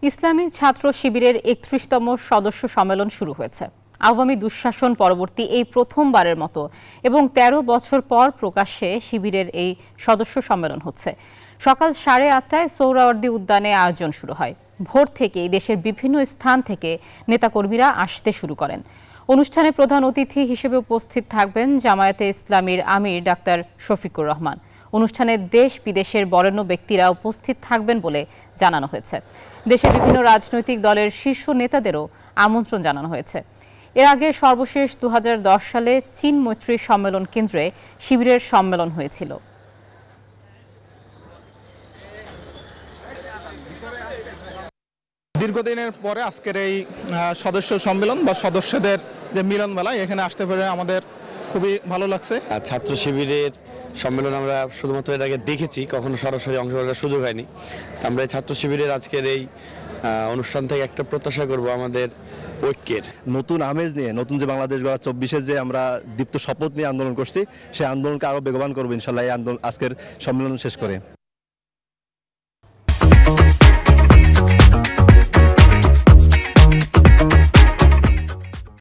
ইসলামী ছাত্র শিবিরের ৩১তম সদস্য সম্মেলন শুরু হয়েছে। আওয়ামী দুঃশাসন পরবর্তী এই প্রথমবারের মতো এবং ১৩ বছর পর প্রকাশ্যে শিবিরের এই সদস্য সম্মেলন হচ্ছে। সকাল ৮:৩০টায় সোহরাওয়ার্দী উদ্যানে আয়োজন শুরু হয়। ভোর থেকেই দেশের বিভিন্ন স্থান থেকে নেতাকর্মীরা আসতে শুরু করেন। অনুষ্ঠানে প্রধান অতিথি হিসেবে উপস্থিত থাকবেন জামায়াতে ইসলামীর আমির ডাক্তার শফিকুর রহমান। অনুষ্ঠানে দেশ বিদেশের বরেণ্য ব্যক্তিরা উপস্থিত থাকবেন বলে জানানো হয়েছে। দেশের বিভিন্ন রাজনৈতিক দলের শীর্ষ নেতাদেরও আমন্ত্রণ জানানো হয়েছে। এর আগে সর্বশেষ ২০১০ সালে চীন মৈত্রী সম্মেলন কেন্দ্রে শিবিরের সম্মেলন হয়েছিল। দীর্ঘদিনের পরে আজকের এই সদস্য সম্মেলন বা সদস্যদের যে মিলন মেলা, এখানে আসতে পেরে আমাদের খুবই ভালো লাগছে। ছাত্র শিবিরের সম্মেলন আমরা শুধুমাত্র এর আগে দেখেছি, কখনো সরাসরি অংশগ্রহণের সুযোগ হয়নি। আমরা এই ছাত্র শিবিরের আজকের এই অনুষ্ঠান থেকে একটা প্রত্যাশা করব, আমাদের ঐক্যের নতুন আমেজ নিয়ে, নতুন যে বাংলাদেশ গড়া ২৪-এ যে আমরা দীপ্ত শপথ নিয়ে আন্দোলন করছি, সেই আন্দোলনকে আরও বেগবান করবো ইনশাল্লাহ এই আজকের সম্মেলন শেষ করে।